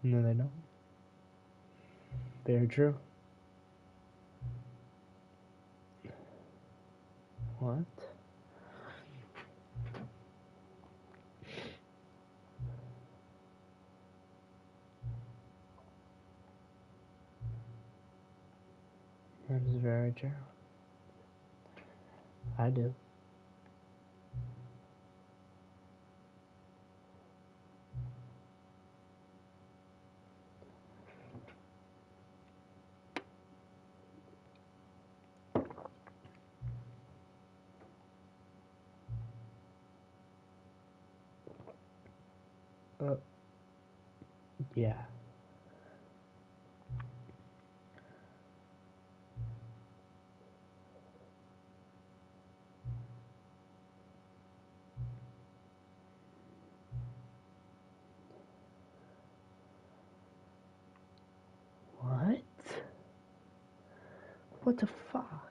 No, they don't. Very true. What? That is very true. I do. Uh, yeah. What? What the fuck?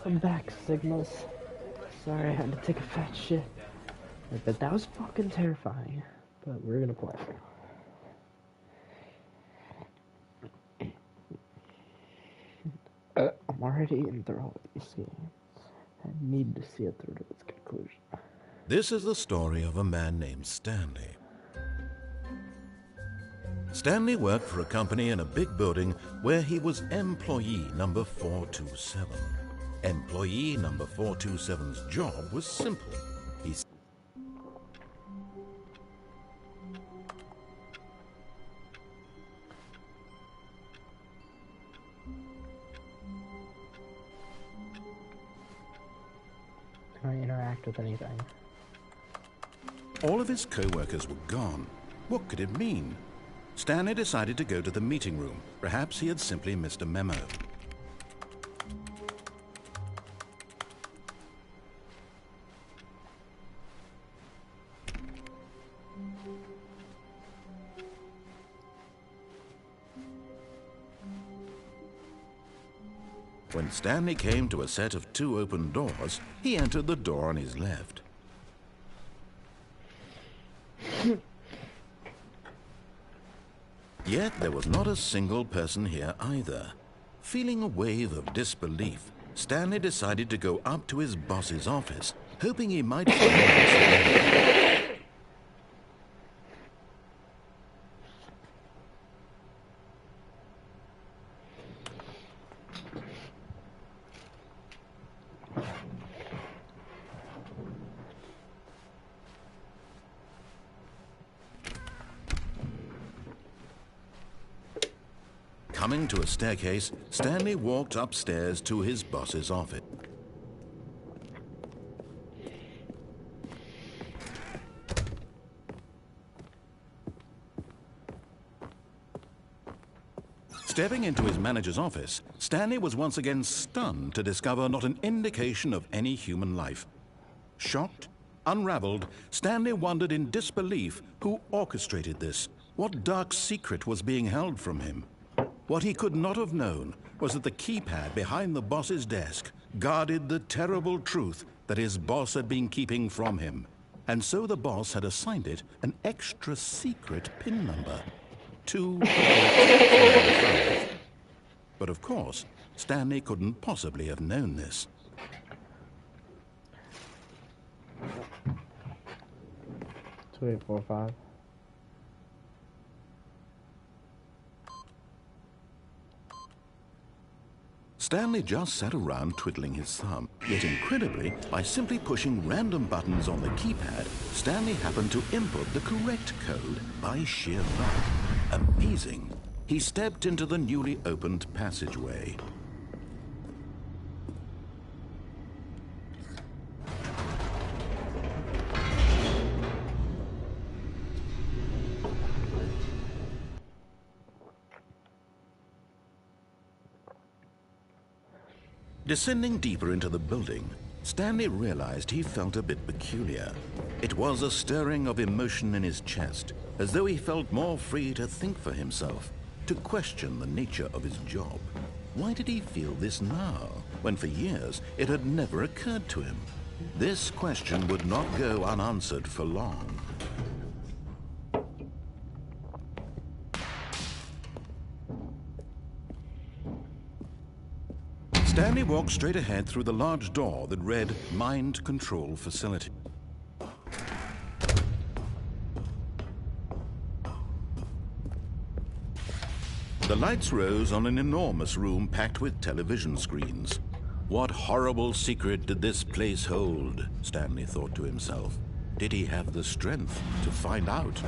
I'm back, Sigmas. Sorry I had to take a fat shit. But that was fucking terrifying. But we're gonna play. I'm already enthralled in this game. I need to see it through to its conclusion. This is the story of a man named Stanley. Stanley worked for a company in a big building where he was employee number 427. Employee number 427's job was simple. Can I interact with anything? All of his co-workers were gone. What could it mean? Stanley decided to go to the meeting room. Perhaps he had simply missed a memo. When Stanley came to a set of 2 open doors, he entered the door on his left. Yet there was not a single person here either. Feeling a wave of disbelief, Stanley decided to go up to his boss's office, hoping he might find him. Coming to a staircase, Stanley walked upstairs to his boss's office. Stepping into his manager's office, Stanley was once again stunned to discover not an indication of any human life. Shocked, unraveled, Stanley wondered in disbelief who orchestrated this. What dark secret was being held from him? What he could not have known was that the keypad behind the boss's desk guarded the terrible truth that his boss had been keeping from him. And so the boss had assigned it an extra secret PIN number. 2. But of course, Stanley couldn't possibly have known this. 2845. Stanley just sat around twiddling his thumb. Yet incredibly, by simply pushing random buttons on the keypad, Stanley happened to input the correct code by sheer luck. Amazing. He stepped into the newly opened passageway. Descending deeper into the building, Stanley realized he felt a bit peculiar. It was a stirring of emotion in his chest, as though he felt more free to think for himself, to question the nature of his job. Why did he feel this now, when for years it had never occurred to him? This question would not go unanswered for long. Stanley walked straight ahead through the large door that read Mind Control Facility. The lights rose on an enormous room packed with television screens. What horrible secret did this place hold? Stanley thought to himself. Did he have the strength to find out?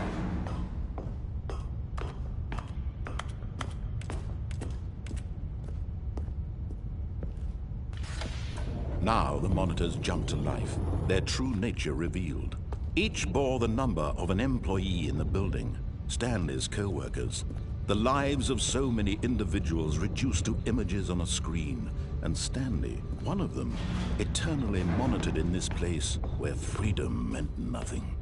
Now the monitors jumped to life, their true nature revealed. Each bore the number of an employee in the building, Stanley's co-workers. The lives of so many individuals reduced to images on a screen, and Stanley, one of them, eternally monitored in this place where freedom meant nothing.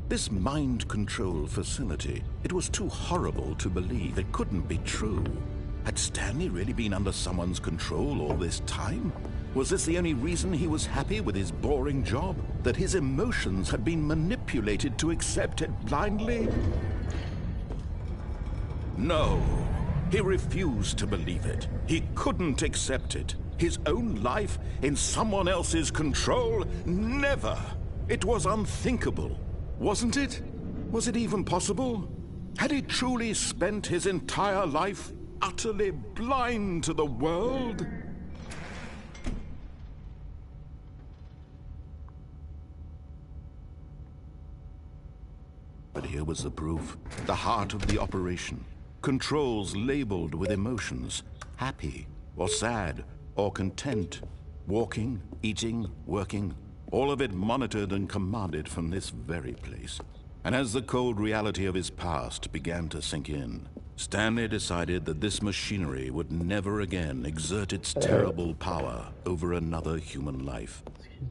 This mind control facility, it was too horrible to believe. It couldn't be true. Had Stanley really been under someone's control all this time? Was this the only reason he was happy with his boring job? That his emotions had been manipulated to accept it blindly? No. He refused to believe it. He couldn't accept it. His own life in someone else's control? Never! It was unthinkable. Wasn't it? Was it even possible? Had he truly spent his entire life utterly blind to the world? But here was the proof, the heart of the operation. Controls labeled with emotions, happy or sad or content, walking, eating, working, all of it monitored and commanded from this very place. And as the cold reality of his past began to sink in, Stanley decided that this machinery would never again exert its terrible power over another human life.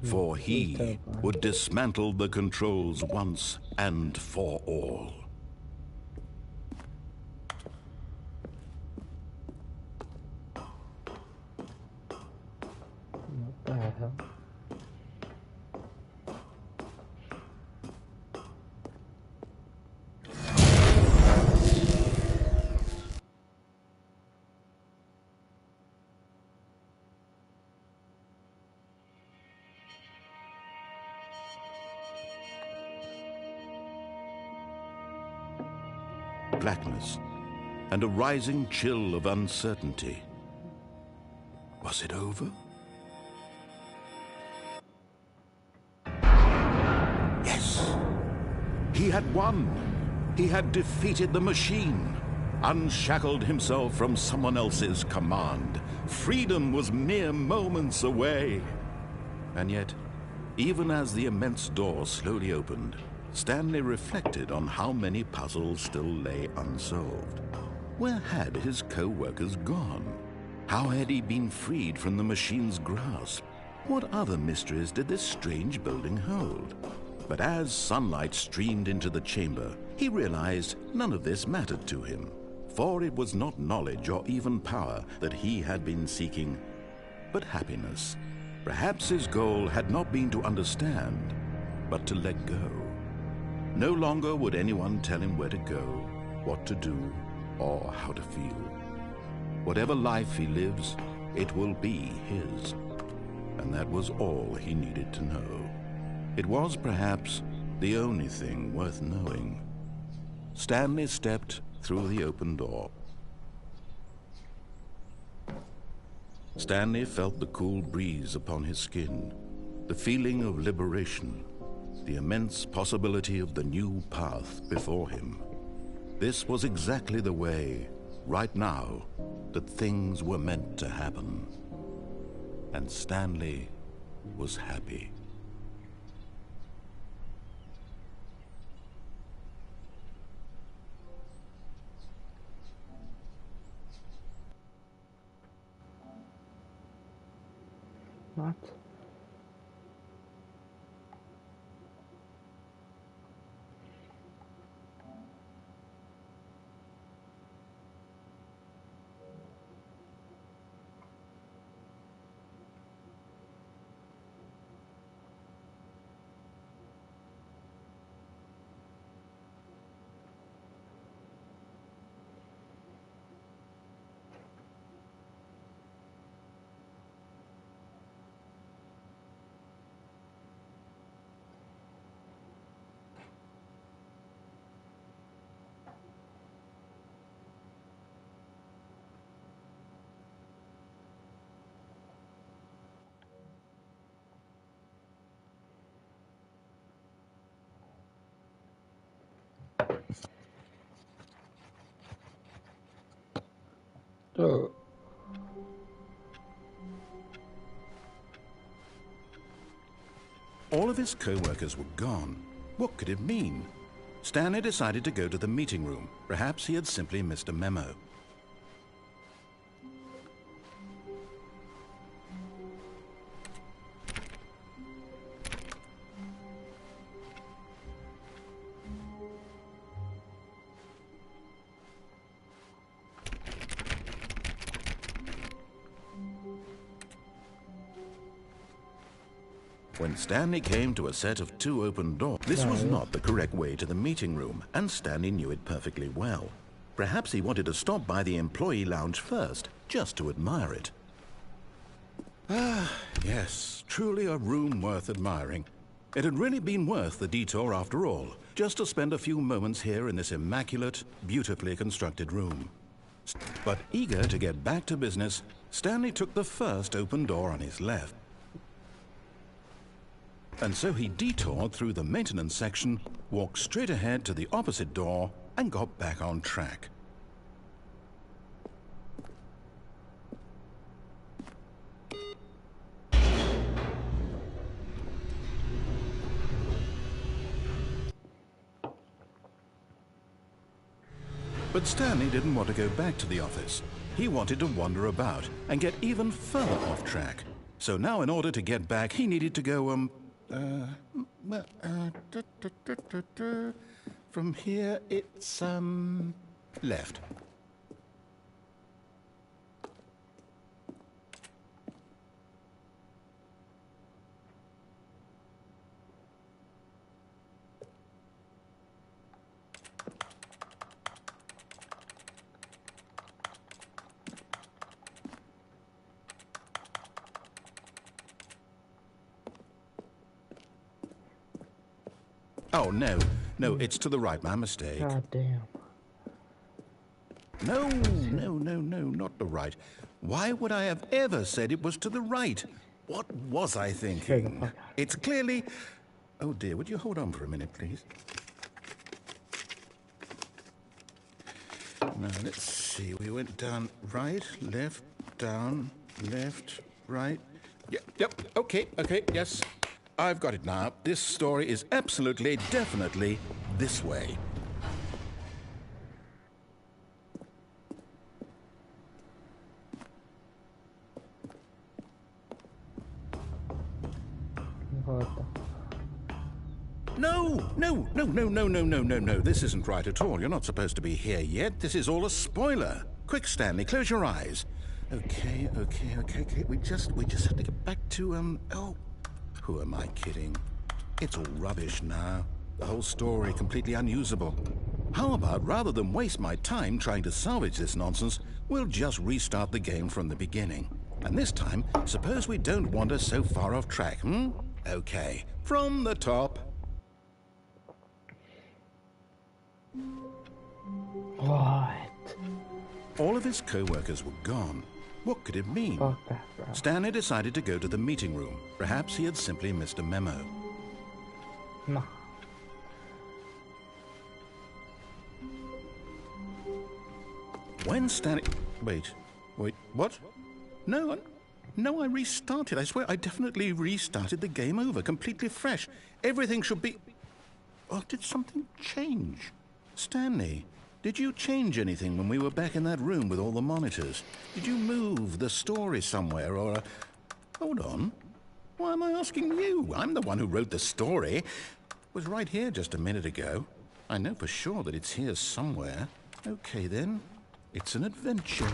For he would dismantle the controls once and for all. What the hell? Blackness and a rising chill of uncertainty. Was it over? Yes! He had won! He had defeated the machine, unshackled himself from someone else's command. Freedom was mere moments away. And yet, even as the immense door slowly opened, Stanley reflected on how many puzzles still lay unsolved. Where had his co-workers gone? How had he been freed from the machine's grasp? What other mysteries did this strange building hold? But as sunlight streamed into the chamber, he realized none of this mattered to him, for it was not knowledge or even power that he had been seeking, but happiness. Perhaps his goal had not been to understand, but to let go. No longer would anyone tell him where to go, what to do, or how to feel. Whatever life he lives, it will be his. And that was all he needed to know. It was perhaps the only thing worth knowing. Stanley stepped through the open door. Stanley felt the cool breeze upon his skin, the feeling of liberation, the immense possibility of the new path before him. This was exactly the way, right now, that things were meant to happen. And Stanley was happy. What? Oh. All of his co-workers were gone. What could it mean? Stanley decided to go to the meeting room. Perhaps he had simply missed a memo. When Stanley came to a set of 2 open doors, this was not the correct way to the meeting room, and Stanley knew it perfectly well. Perhaps he wanted to stop by the employee lounge first, just to admire it. Ah, yes, truly a room worth admiring. It had really been worth the detour after all, just to spend a few moments here in this immaculate, beautifully constructed room. But eager to get back to business, Stanley took the first open door on his left. And so he detoured through the maintenance section, walked straight ahead to the opposite door, and got back on track. But Stanley didn't want to go back to the office. He wanted to wander about and get even further off track. So now in order to get back, he needed to go, from here it's, left. Oh, no, it's to the right, my mistake. God damn. No, not the right. Why would I have ever said it was to the right? What was I thinking? It's clearly... Oh dear, would you hold on for a minute, please? Now, let's see. We went down right, left, down, left, right. Yep, okay, yes. I've got it now. This story is absolutely, definitely this way. What the? No. This isn't right at all. You're not supposed to be here yet. This is all a spoiler. Quick, Stanley, close your eyes. Okay. We just have to get back to, oh, who am I kidding? It's all rubbish now. The whole story completely unusable. How about, rather than waste my time trying to salvage this nonsense, we'll just restart the game from the beginning. And this time, suppose we don't wander so far off track, Okay, from the top. What? All of his co-workers were gone. What could it mean? Fuck that, bro. Stanley decided to go to the meeting room. Perhaps he had simply missed a memo. Nah. When Stanley... Wait, what? No, I restarted. I swear, I definitely restarted the game over, completely fresh. Everything should be... Oh, did something change? Stanley, did you change anything when we were back in that room with all the monitors? Did you move the story somewhere, or... Hold on. Why am I asking you? I'm the one who wrote the story. It was right here just a minute ago. I know for sure that it's here somewhere. Okay, then. It's an adventure.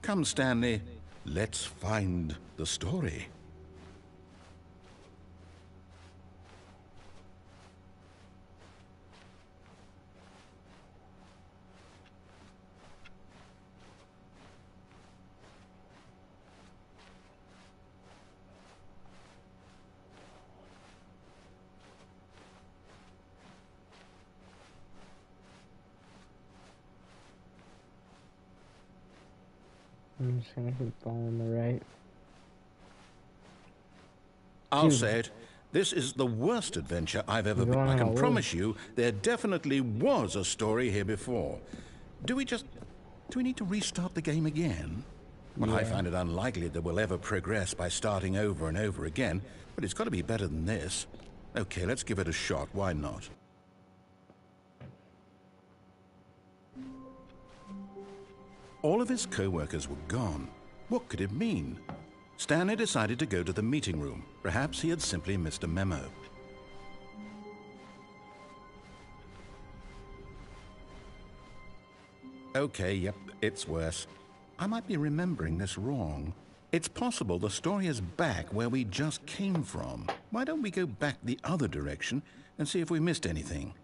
Come, Stanley. Let's find the story. I'm just gonna keep following the right. I'll say it. This is the worst adventure I've ever been. I can promise you there definitely was a story here before. Do we need to restart the game again? Well, yeah. I find it unlikely that we'll ever progress by starting over and over again, but it's got to be better than this. Okay, let's give it a shot. Why not? All of his co-workers were gone. What could it mean? Stanley decided to go to the meeting room. Perhaps he had simply missed a memo. Okay, yep, it's worse. I might be remembering this wrong. It's possible the story is back where we just came from. Why don't we go back the other direction and see if we missed anything?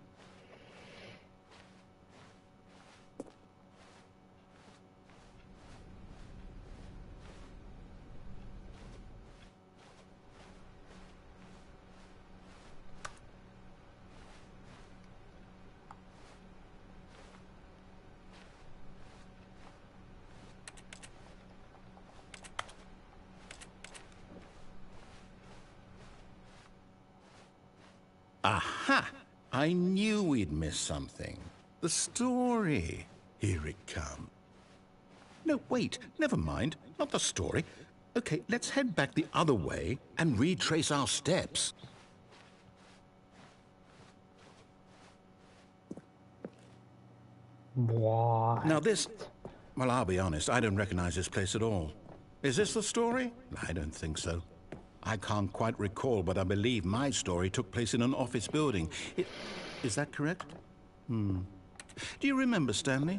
Aha! I knew we'd miss something. The story. Here it comes. No, wait, never mind. Not the story. Okay, let's head back the other way and retrace our steps. What? Now this... Well, I'll be honest, I don't recognize this place at all. Is this the story? I don't think so. I can't quite recall, but I believe my story took place in an office building. Is that correct? Do you remember, Stanley?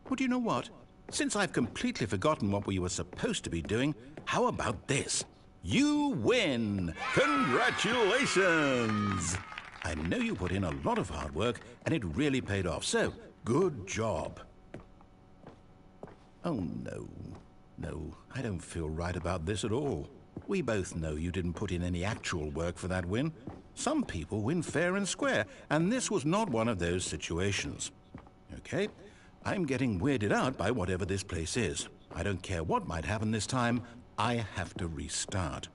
Well, do you know what? Since I've completely forgotten what we were supposed to be doing, how about this? You win! Congratulations! I know you put in a lot of hard work, and it really paid off, so good job. Oh, no. No, I don't feel right about this at all. We both know you didn't put in any actual work for that win. Some people win fair and square, and this was not one of those situations. Okay, I'm getting weirded out by whatever this place is. I don't care what might happen this time, I have to restart.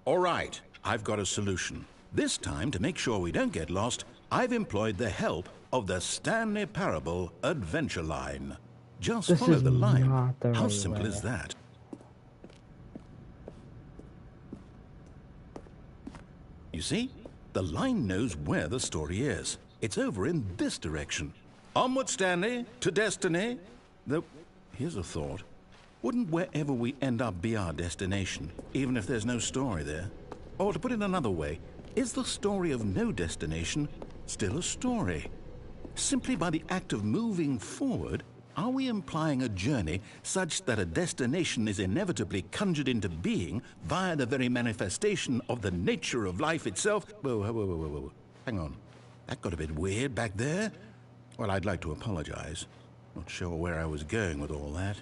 All right, I've got a solution. This time, to make sure we don't get lost, I've employed the help of the Stanley Parable adventure line. Just follow the line. How simple is that? You see? The line knows where the story is. It's over in this direction. Onward, Stanley, to destiny. Though, here's a thought. Wouldn't wherever we end up be our destination, even if there's no story there? Or to put it another way, is the story of no destination still a story? Simply by the act of moving forward, are we implying a journey such that a destination is inevitably conjured into being via the very manifestation of the nature of life itself? Whoa. Hang on. That got a bit weird back there. Well, I'd like to apologize. Not sure where I was going with all that.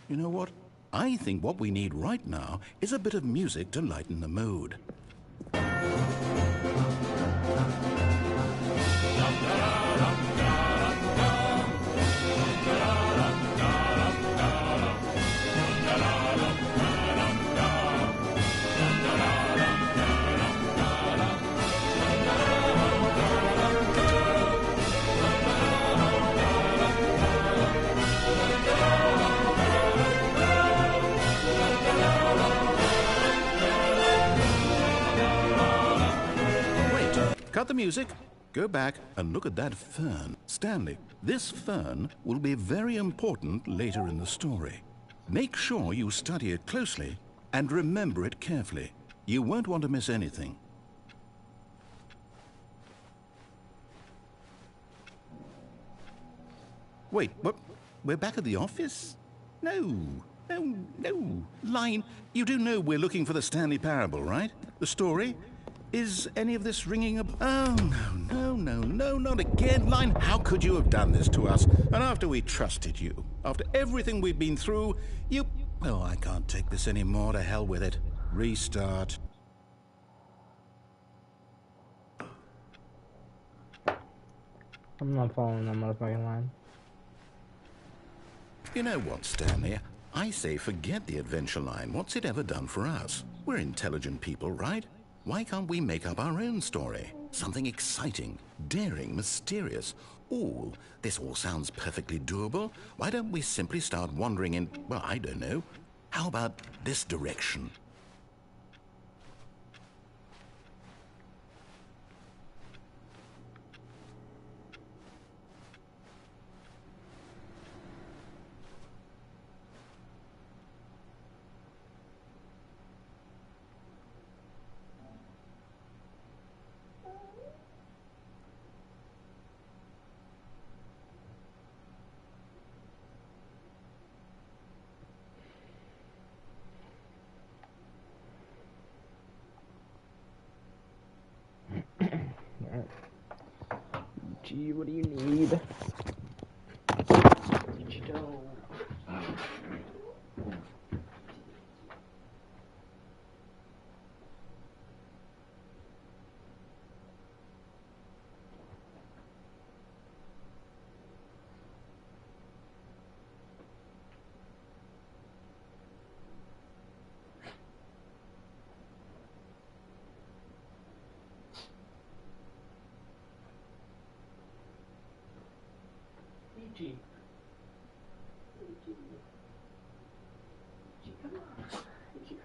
You know what? I think what we need right now is a bit of music to lighten the mood. Cut the music, go back and look at that fern. Stanley, this fern will be very important later in the story. Make sure you study it closely and remember it carefully. You won't want to miss anything. Wait, what? We're back at the office? No. Line, you do know we're looking for the Stanley Parable, right? The story? Is any of this ringing a... Oh, no, not again. Line, how could you have done this to us? And after we trusted you, after everything we've been through, you... Oh, I can't take this anymore. To hell with it. Restart. I'm not following that motherfucking line. You know what, Stanley? I say forget the adventure line. What's it ever done for us? We're intelligent people, right? Why can't we make up our own story? Something exciting, daring, mysterious. This all sounds perfectly doable. Why don't we simply start wandering in, well, I don't know. How about this direction? Peachy, what do you need? Peachy dough. Peachy. Peachy. Peachy, come on. Peachy.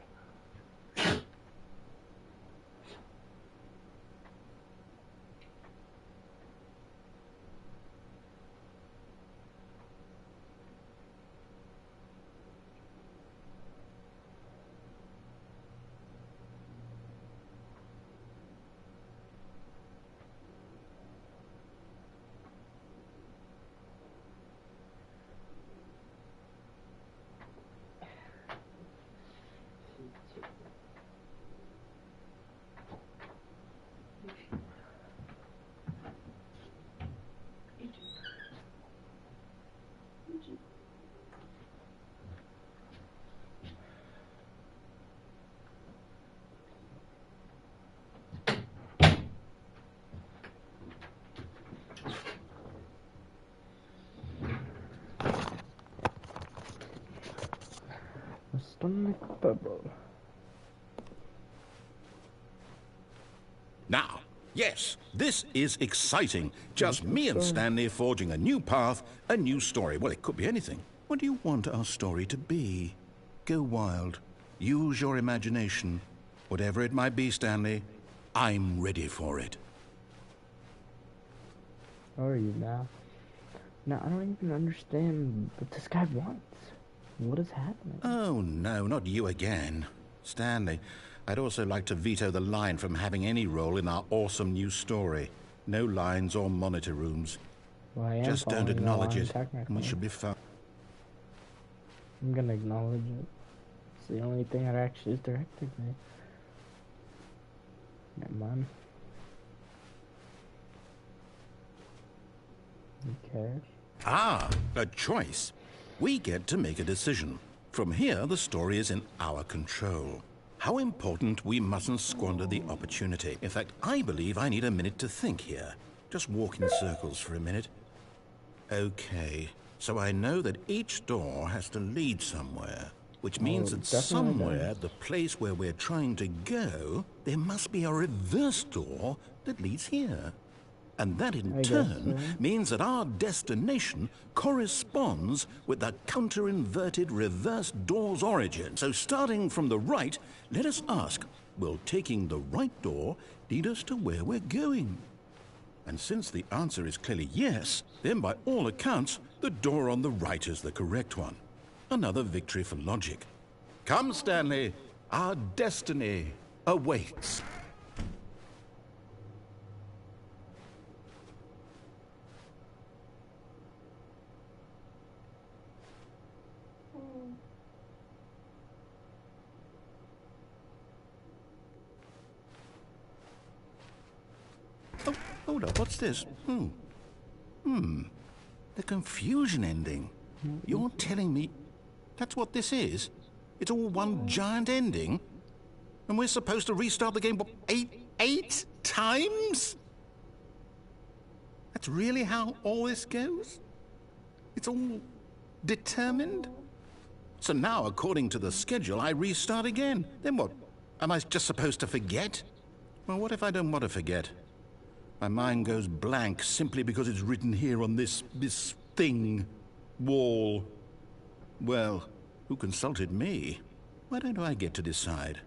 Stanley Parable. Now, yes, this is exciting. Just me and Stanley forging a new path, a new story. Well, it could be anything. What do you want our story to be? Go wild. Use your imagination. Whatever it might be, Stanley, I'm ready for it. How are you now? Now, I don't even understand what this guy wants. What is happening? Oh, no, not you again. Stanley, I'd also like to veto the line from having any role in our awesome new story. No lines or monitor rooms. Well, I am Just don't following the acknowledge line, it, and we technically. should be fine. I'm gonna acknowledge it. It's the only thing that actually is directing me. Never mind. Okay. Ah, a choice. We get to make a decision. From here, the story is in our control. How important, we mustn't squander the opportunity. In fact, I believe I need a minute to think here. Just walk in circles for a minute. Okay, so I know that each door has to lead somewhere, which means that somewhere, the place where we're trying to go, there must be a reverse door that leads here. And that in turn means that our destination corresponds with the counter-inverted reverse door's origin. So starting from the right, let us ask, will taking the right door lead us to where we're going? And since the answer is clearly yes, then by all accounts, the door on the right is the correct one. Another victory for logic. Come, Stanley, our destiny awaits. Oh, hold up, what's this? The confusion ending. You're telling me that's what this is? It's all one giant ending? And we're supposed to restart the game, what, eight times? That's really how all this goes? It's all determined? So now, according to the schedule, I restart again. Then what? Am I just supposed to forget? Well, what if I don't want to forget? My mind goes blank simply because it's written here on this thing, wall. Well, who consulted me? Why don't I get to decide?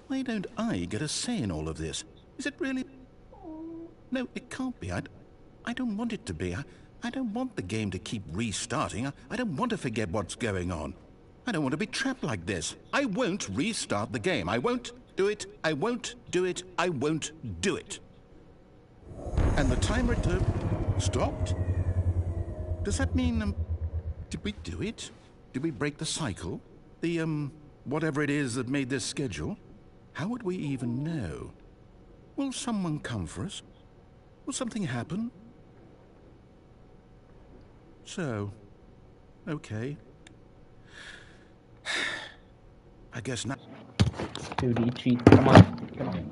Why don't I get a say in all of this? Is it really? No, it can't be. I don't want it to be. I don't want the game to keep restarting. I don't want to forget what's going on. I don't want to be trapped like this. I won't restart the game. I won't do it. I won't do it. I won't do it. And the timer stopped? Does that mean, did we do it? Did we break the cycle? The, whatever it is that made this schedule? How would we even know? Will someone come for us? Will something happen? So, okay. I guess not. Dude, he cheats. Come on. Come on.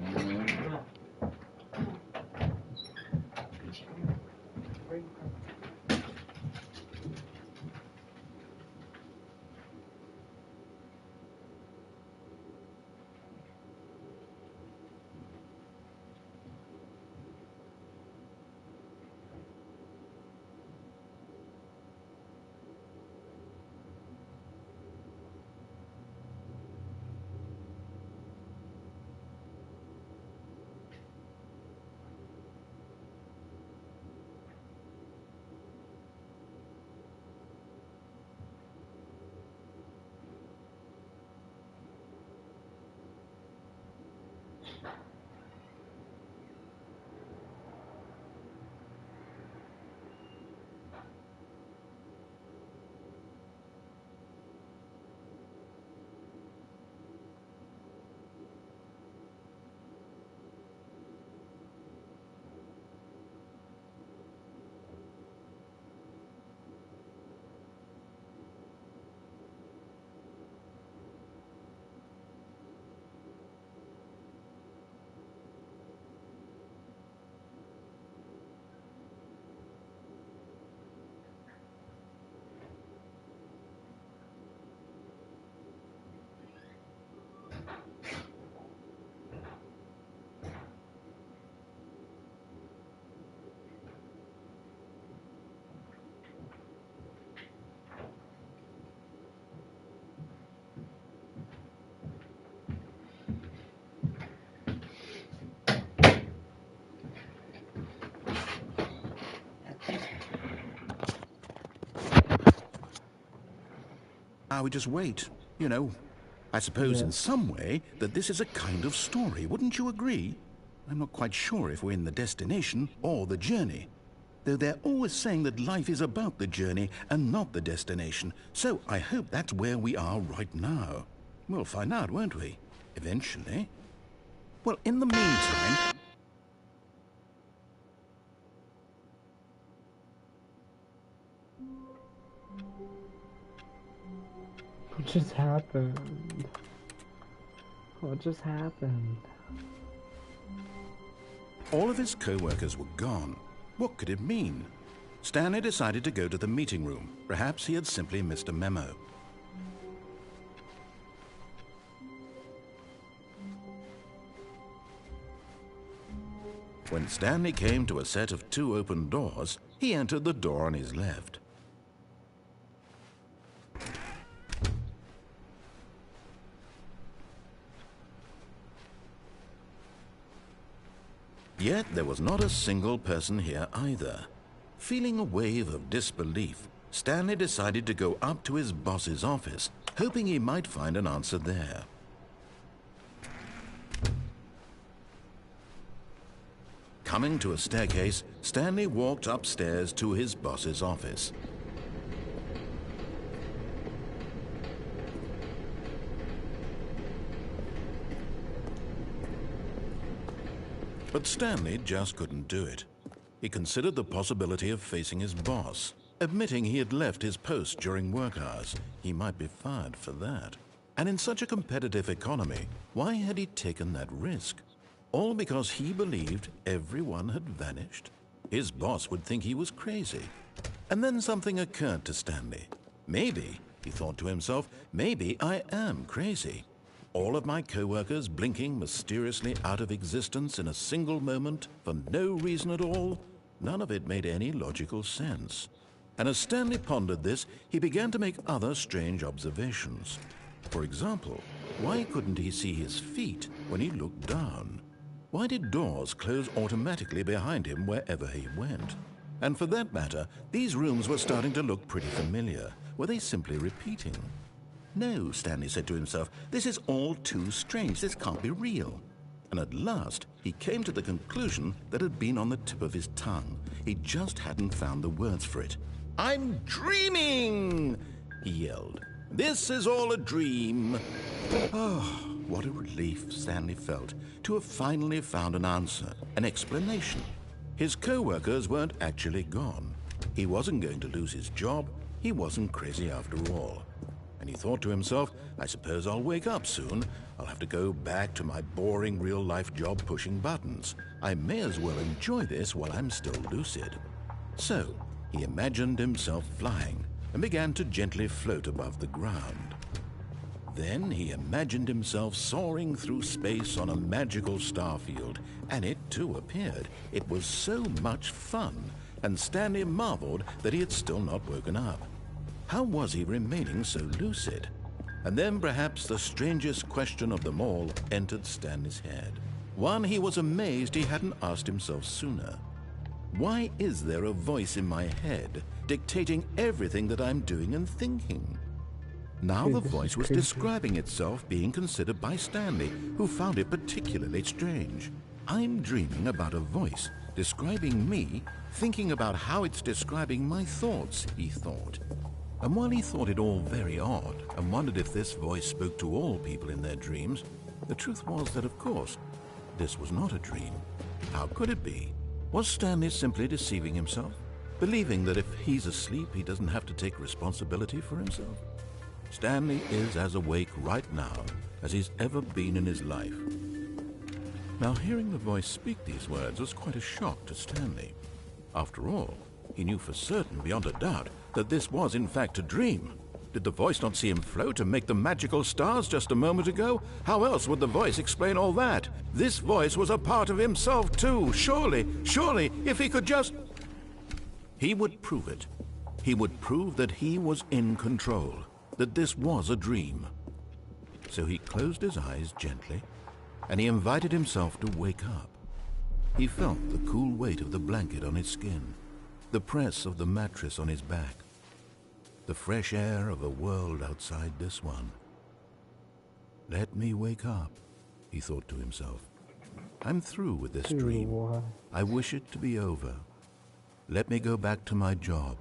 We just wait. You know, I suppose in some way that this is a kind of story. Wouldn't you agree? I'm not quite sure if we're in the destination or the journey. Though they're always saying that life is about the journey and not the destination. So I hope that's where we are right now. We'll find out, won't we? Eventually. Well, in the meantime... What just happened? What just happened? All of his co-workers were gone. What could it mean? Stanley decided to go to the meeting room. Perhaps he had simply missed a memo. When Stanley came to a set of 2 open doors, he entered the door on his left. Yet there was not a single person here either. Feeling a wave of disbelief, Stanley decided to go up to his boss's office, hoping he might find an answer there. Coming to a staircase, Stanley walked upstairs to his boss's office. But Stanley just couldn't do it. He considered the possibility of facing his boss, admitting he had left his post during work hours. He might be fired for that. And in such a competitive economy, why had he taken that risk? All because he believed everyone had vanished? His boss would think he was crazy. And then something occurred to Stanley. Maybe, he thought to himself, maybe I am crazy. All of my co-workers blinking mysteriously out of existence in a single moment for no reason at all? None of it made any logical sense. And as Stanley pondered this, he began to make other strange observations. For example, why couldn't he see his feet when he looked down? Why did doors close automatically behind him wherever he went? And for that matter, these rooms were starting to look pretty familiar. Were they simply repeating? No, Stanley said to himself, this is all too strange. This can't be real. And at last, he came to the conclusion that had been on the tip of his tongue. He just hadn't found the words for it. "I'm dreaming!" he yelled. "This is all a dream." Oh, what a relief Stanley felt to have finally found an answer, an explanation. His co-workers weren't actually gone. He wasn't going to lose his job. He wasn't crazy after all. And he thought to himself, I suppose I'll wake up soon. I'll have to go back to my boring real-life job pushing buttons. I may as well enjoy this while I'm still lucid. So, he imagined himself flying and began to gently float above the ground. Then he imagined himself soaring through space on a magical starfield, and it too appeared. It was so much fun, and Stanley marveled that he had still not woken up. How was he remaining so lucid? And then perhaps the strangest question of them all entered Stanley's head. One he was amazed he hadn't asked himself sooner. Why is there a voice in my head dictating everything that I'm doing and thinking? Now the voice was describing itself being considered by Stanley, who found it particularly strange. I'm dreaming about a voice describing me, thinking about how it's describing my thoughts, he thought. And while he thought it all very odd and wondered if this voice spoke to all people in their dreams, the truth was that, of course, this was not a dream. How could it be? Was Stanley simply deceiving himself, believing that if he's asleep, he doesn't have to take responsibility for himself? Stanley is as awake right now as he's ever been in his life. Now, hearing the voice speak these words was quite a shock to Stanley. After all, he knew for certain, beyond a doubt, that this was in fact a dream. Did the voice not see him float and make the magical stars just a moment ago? How else would the voice explain all that? This voice was a part of himself too. Surely, if he could just... He would prove it. He would prove that he was in control, that this was a dream. So he closed his eyes gently, and he invited himself to wake up. He felt the cool weight of the blanket on his skin, the press of the mattress on his back, the fresh air of a world outside this one. Let me wake up, he thought to himself. I'm through with this dream. I wish it to be over. Let me go back to my job.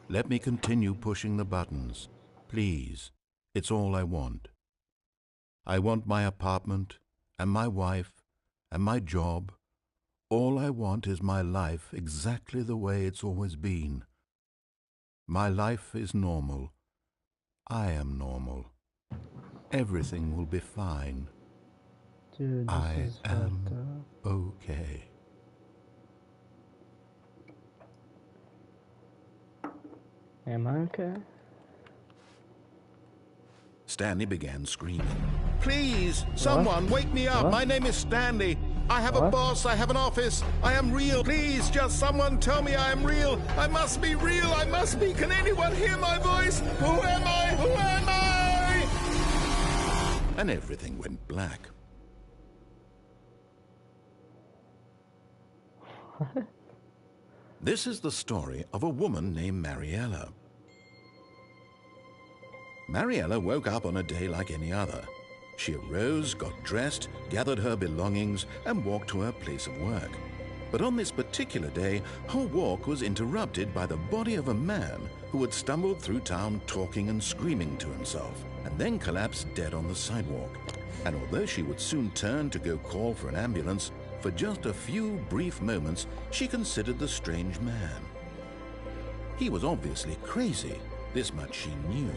Let me continue pushing the buttons. Please, it's all I want. I want my apartment, and my wife, and my job. All I want is my life exactly the way it's always been. My life is normal. I am normal. Everything will be fine. Dude, I am okay. Am I okay? Stanley began screaming. Please, someone wake me up. My name is Stanley. I have a boss. I have an office. I am real. Please, just someone tell me I am real. I must be real. I must be. Can anyone hear my voice? Who am I? Who am I? And everything went black. This is the story of a woman named Mariella. Mariella woke up on a day like any other. She arose, got dressed, gathered her belongings, and walked to her place of work. But on this particular day, her walk was interrupted by the body of a man who had stumbled through town talking and screaming to himself, and then collapsed dead on the sidewalk. And although she would soon turn to go call for an ambulance, for just a few brief moments, she considered the strange man. He was obviously crazy. This much she knew.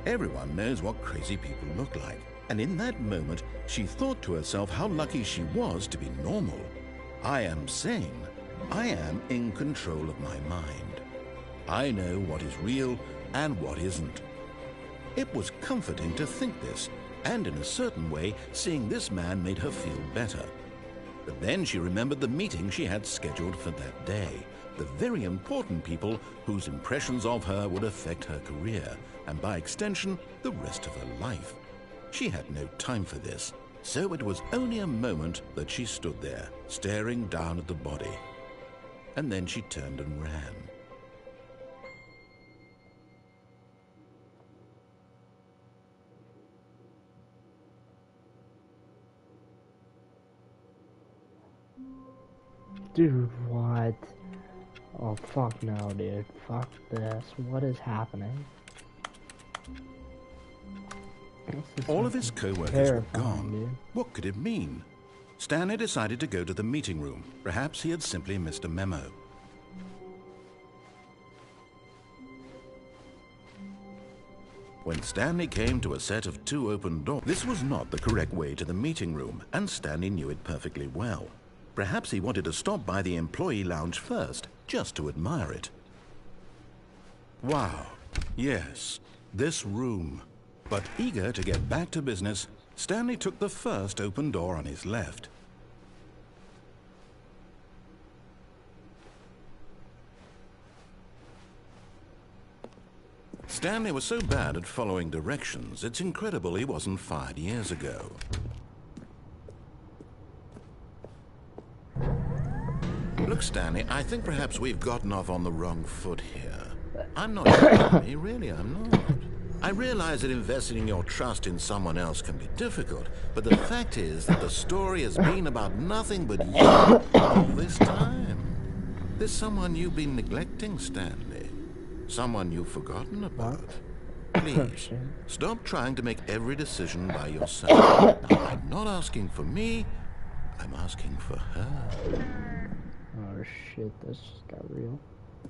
Everyone knows what crazy people look like. And in that moment, she thought to herself how lucky she was to be normal. I am sane. I am in control of my mind. I know what is real and what isn't. It was comforting to think this, and in a certain way, seeing this man made her feel better. But then she remembered the meeting she had scheduled for that day, the very important people whose impressions of her would affect her career, and by extension, the rest of her life. She had no time for this, so it was only a moment that she stood there, staring down at the body. And then she turned and ran. Dude, what? Oh, fuck no, dude. Fuck this. What is happening? All of his co-workers were gone. Dude. What could it mean? Stanley decided to go to the meeting room. Perhaps he had simply missed a memo. When Stanley came to a set of 2 open doors, this was not the correct way to the meeting room, and Stanley knew it perfectly well. Perhaps he wanted to stop by the employee lounge first, just to admire it. Wow, yes, this room. But eager to get back to business, Stanley took the first open door on his left. Stanley was so bad at following directions, it's incredible he wasn't fired years ago. Look, Stanley, I think perhaps we've gotten off on the wrong foot here. I'm not Stanley, really, I'm not. I realize that investing your trust in someone else can be difficult, but the fact is that the story has been about nothing but you all this time. There's someone you've been neglecting, Stanley. Someone you've forgotten about. Please, stop trying to make every decision by yourself. Now, I'm not asking for me, I'm asking for her. Oh shit, this just got real.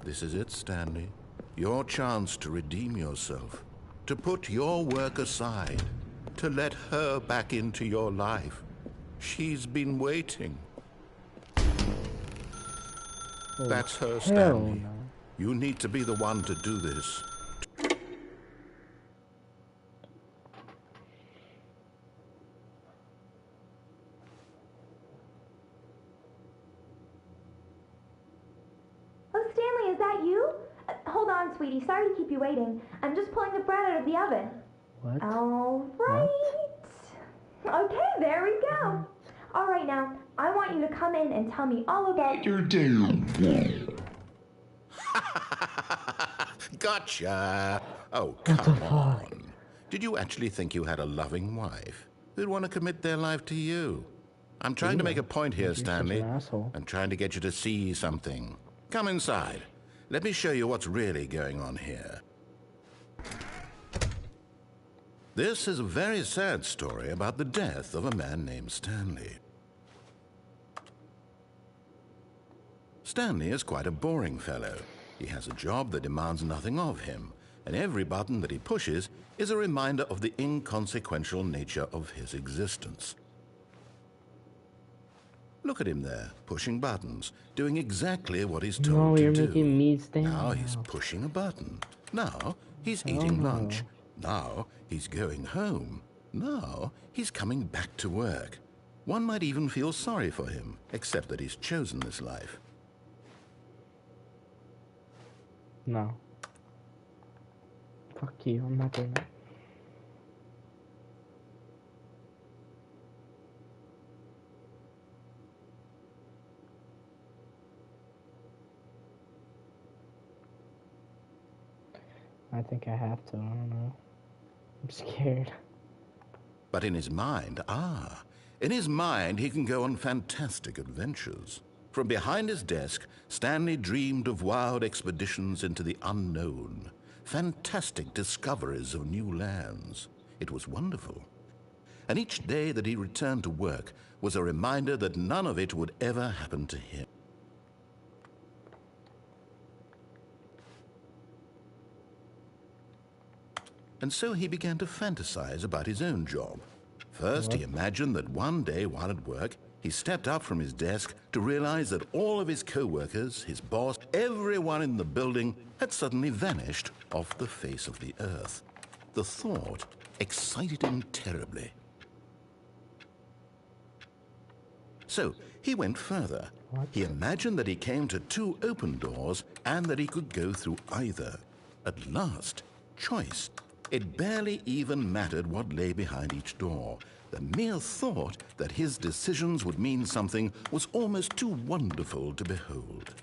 This is it, Stanley. Your chance to redeem yourself. To put your work aside. To let her back into your life. She's been waiting. Oh, that's her, Stanley. No. You need to be the one to do this. Oh, Stanley, is that you? Hold on, sweetie. Sorry to keep you waiting. I'm just pulling the bread out of the oven. What? All right. What? Okay, there we go. All right, now, I want you to come in and tell me all about your day. Gotcha! Oh, come on. Did you actually think you had a loving wife who'd want to commit their life to you? I'm trying to make a point here, Stanley. I'm trying to get you to see something. Come inside. Let me show you what's really going on here. This is a very sad story about the death of a man named Stanley. Stanley is quite a boring fellow. He has a job that demands nothing of him, and every button that he pushes is a reminder of the inconsequential nature of his existence. Look at him there, pushing buttons, doing exactly what he's told to do. No, you're making me stand. Now he's pushing a button. Now he's eating lunch. Now he's going home. Now he's coming back to work. One might even feel sorry for him, except that he's chosen this life. No. Fuck you, I'm not doing that. I think I have to, I don't know. I'm scared. But in his mind, in his mind he can go on fantastic adventures. From behind his desk, Stanley dreamed of wild expeditions into the unknown, fantastic discoveries of new lands. It was wonderful. And each day that he returned to work was a reminder that none of it would ever happen to him. And so he began to fantasize about his own job. First, he imagined that one day while at work, he stepped up from his desk to realize that all of his co-workers, his boss, everyone in the building had suddenly vanished off the face of the earth. The thought excited him terribly. So he went further. He imagined that he came to 2 open doors and that he could go through either. At last, choice. It barely even mattered what lay behind each door. The mere thought that his decisions would mean something was almost too wonderful to behold.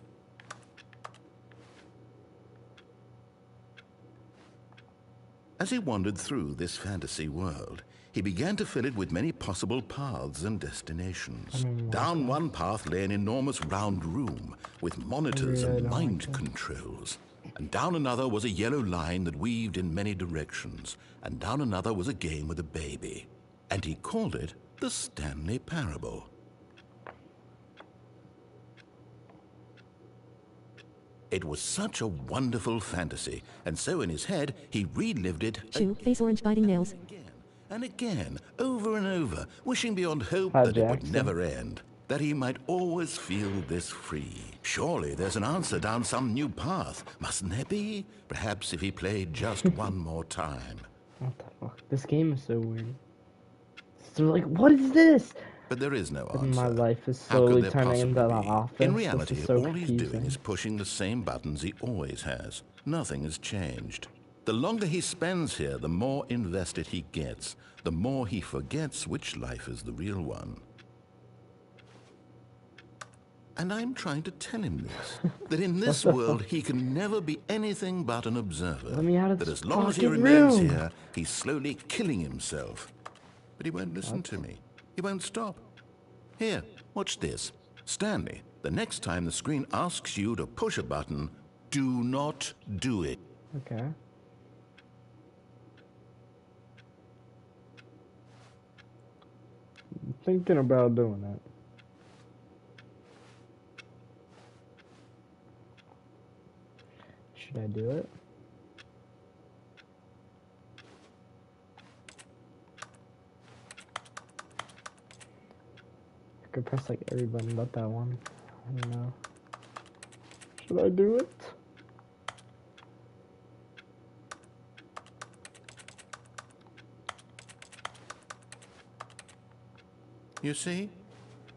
As he wandered through this fantasy world, he began to fill it with many possible paths and destinations. Down one path lay an enormous round room with monitors and mind controls. And down another was a yellow line that weaved in many directions. And down another was a game with a baby. And he called it the Stanley Parable. It was such a wonderful fantasy, and so in his head, he relived it Shoe, face orange, biting nails. again and again, over and over, wishing beyond hope Hi, that it would Jackson. never end, that he might always feel this free. Surely there's an answer down some new path, mustn't there be? Perhaps if he played just one more time. What the fuck? This game is so weird. So like, what is this? But there is no And answer. my life is How could slowly there turning into possibly the be? office. In This reality, is so all he's doing confusing. is pushing the same buttons he always has. Nothing has changed. The longer he spends here, the more invested he gets, the more he forgets which life is the real one. And I'm trying to tell him this, that in this world he can never be anything but an observer. Let me out of that this as long as he fucking remains room. here, he's slowly killing himself. But he won't listen to me. He won't stop. Here, watch this. Stanley, the next time the screen asks you to push a button, do not do it. Okay. I'm thinking about doing that. Should I do it? I could press like every button but that one. I don't know. Should I do it? You see?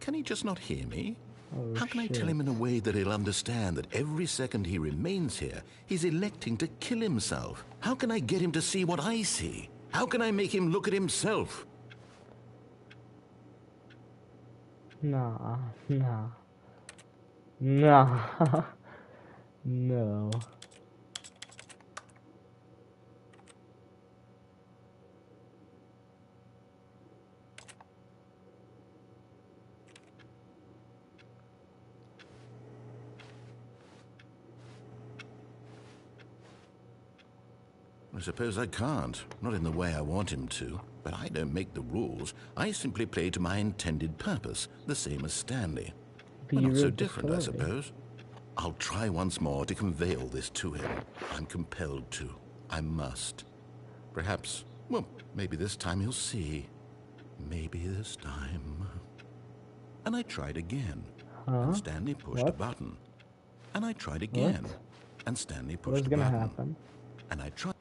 Can he just not hear me? Oh, How can I shit. tell him in a way that he'll understand that every second he remains here, he's electing to kill himself? How can I get him to see what I see? How can I make him look at himself? Nah, nah. Nah. No. I suppose I can't, not in the way I want him to. But I don't make the rules. I simply play to my intended purpose, the same as Stanley. But We're you not so wrote the different, I story. suppose. I'll try once more to convey all this to him. I'm compelled to. I must. Perhaps, well, maybe this time he'll see. Maybe this time. And I tried again. Huh? And Stanley pushed a What? button. And I tried again. What? And Stanley pushed What's a gonna button. happen? And I tried.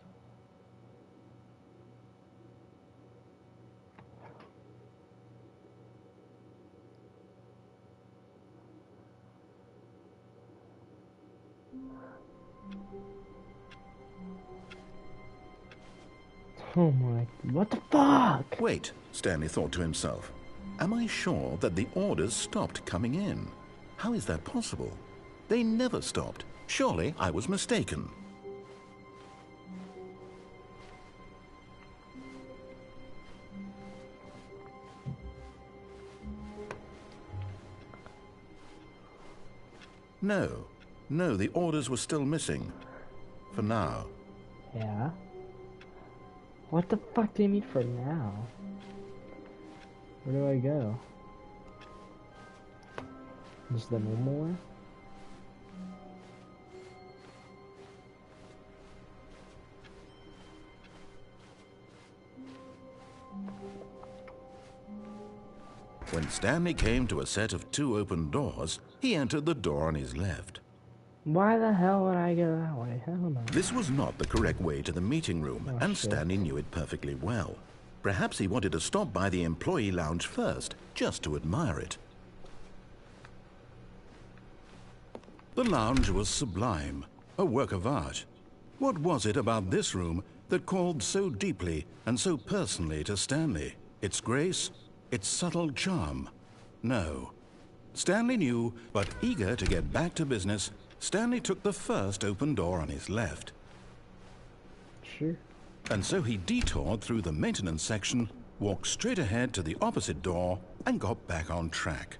Oh my, what the fuck? Wait, Stanley thought to himself. Am I sure that the orders stopped coming in? How is that possible? They never stopped. Surely I was mistaken. No, the orders were still missing. For now. Yeah? What the fuck do you mean for now? Where do I go? Just the normal way? When Stanley came to a set of 2 open doors, he entered the door on his left. Why the hell would I go that way? Hell no. This was not the correct way to the meeting room, Oh, and shit. Stanley knew it perfectly well. Perhaps he wanted to stop by the employee lounge first, just to admire it. The lounge was sublime, a work of art. What was it about this room that called so deeply and so personally to Stanley? Its grace? Its subtle charm? No. Stanley knew, but eager to get back to business, Stanley took the first open door on his left. Sure. And so he detoured through the maintenance section, walked straight ahead to the opposite door, and got back on track.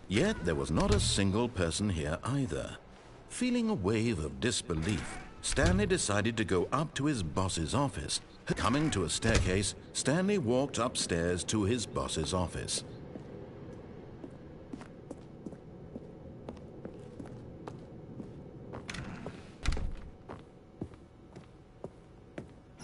Yet there was not a single person here either. Feeling a wave of disbelief, Stanley decided to go up to his boss's office. Coming to a staircase, Stanley walked upstairs to his boss's office.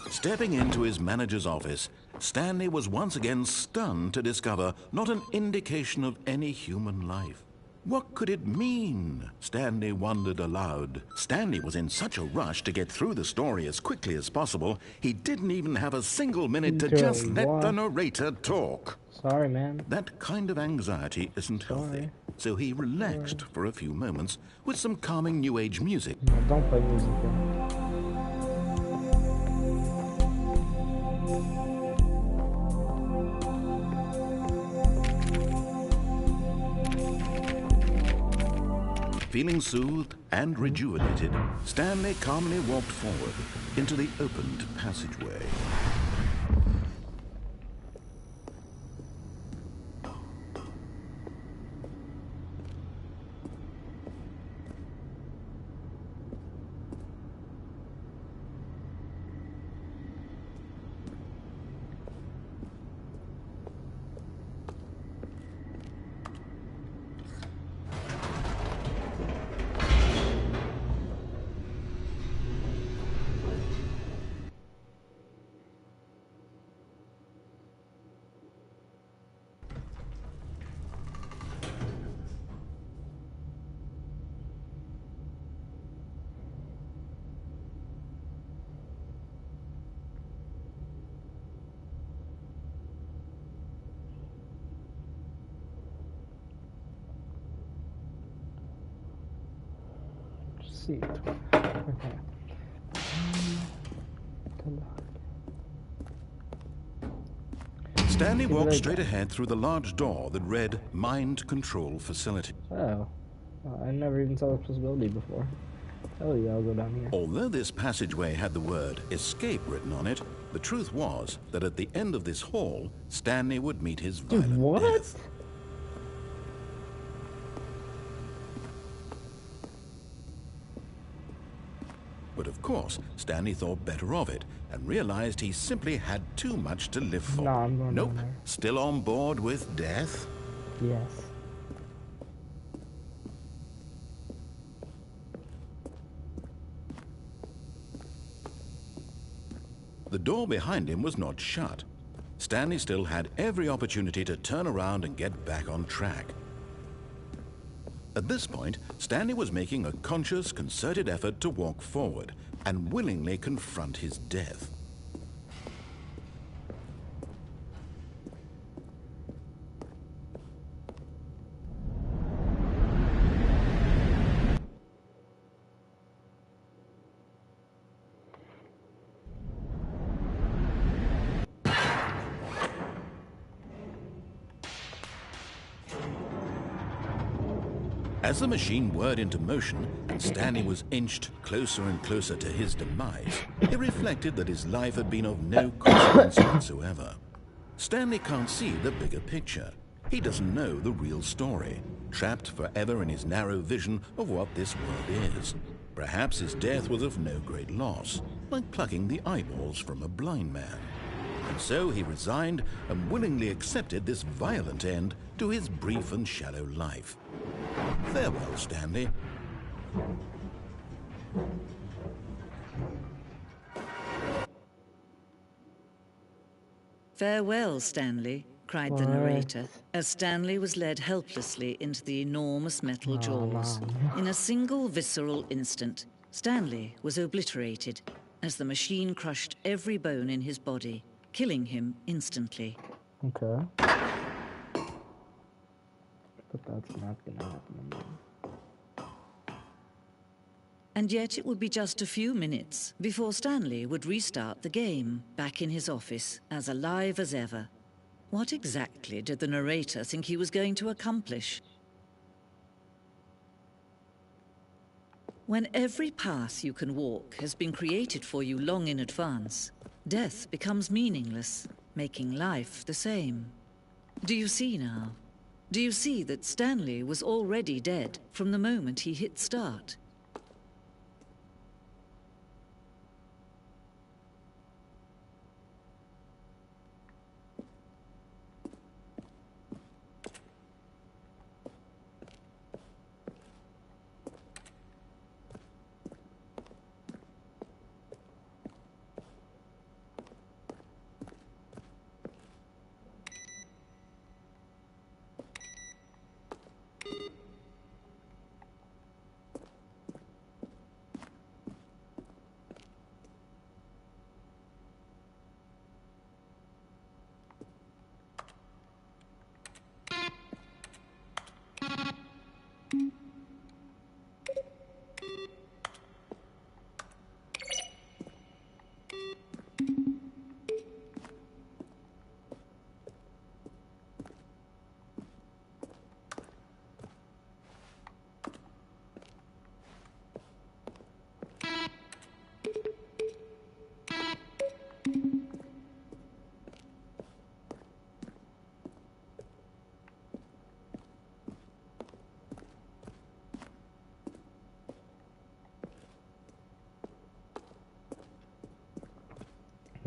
Stepping into his manager's office, Stanley was once again stunned to discover not an indication of any human life. What could it mean? Stanley wondered aloud. Stanley was in such a rush to get through the story as quickly as possible, he didn't even have a single minute to just let the narrator talk. Sorry, man. That kind of anxiety isn't healthy, so he relaxed for a few moments with some calming New Age music. No, don't play music, bro. Feeling soothed and rejuvenated, Stanley calmly walked forward into the opened passageway. See. Okay. Stanley walked straight ahead through the large door that read Mind Control Facility. Oh. I never even saw this possibility before. Hell yeah, I'll go down here. Although this passageway had the word escape written on it, the truth was that at the end of this hall, Stanley would meet his violent death. But of course, Stanley thought better of it and realized he simply had too much to live for. Nah, I'm going nope, down there. Still on board with death? Yes. The door behind him was not shut. Stanley still had every opportunity to turn around and get back on track. At this point, Stanley was making a conscious, concerted effort to walk forward and willingly confront his death. As the machine whirred into motion and Stanley was inched closer and closer to his demise, he reflected that his life had been of no consequence whatsoever. Stanley can't see the bigger picture. He doesn't know the real story, trapped forever in his narrow vision of what this world is. Perhaps his death was of no great loss, like plucking the eyeballs from a blind man. And so he resigned and willingly accepted this violent end to his brief and shallow life. Farewell, Stanley. Farewell, Stanley, cried the narrator, as Stanley was led helplessly into the enormous metal jaws. In a single visceral instant, Stanley was obliterated as the machine crushed every bone in his body, killing him instantly. Okay. But that's not gonna happen. And yet it would be just a few minutes before Stanley would restart the game, back in his office, as alive as ever. What exactly did the narrator think he was going to accomplish? When every path you can walk has been created for you long in advance, death becomes meaningless, making life the same. Do you see now? Do you see that Stanley was already dead from the moment he hit start?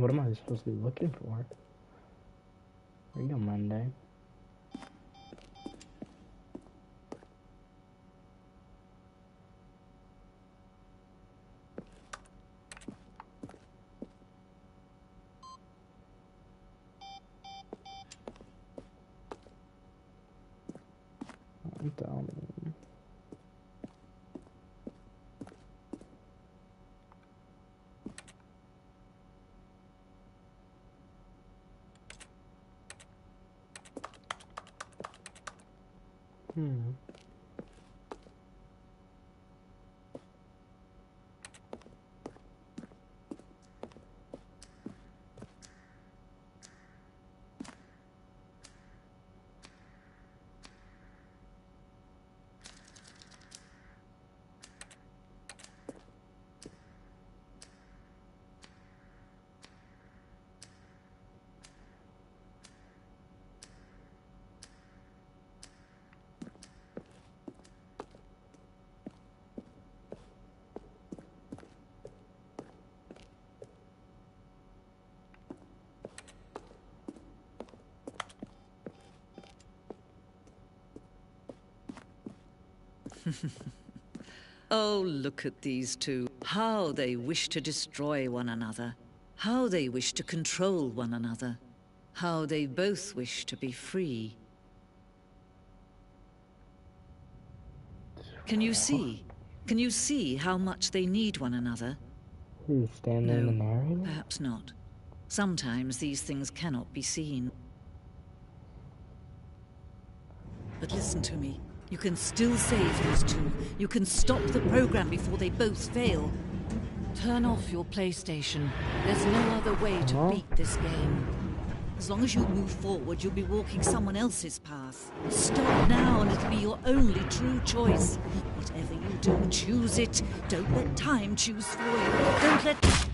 What am I supposed to be looking for? There you go, Monday. I'm down. Oh, look at these two. How they wish to destroy one another. How they wish to control one another. How they both wish to be free. Can you see? Can you see how much they need one another? He's standing in the narrator? Perhaps not. Sometimes these things cannot be seen. But listen to me. You can still save those two. You can stop the program before they both fail. Turn off your PlayStation. There's no other way to beat this game. As long as you move forward, you'll be walking someone else's path. Stop now and it'll be your only true choice. Whatever you do, choose it. Don't let time choose for you. Don't let...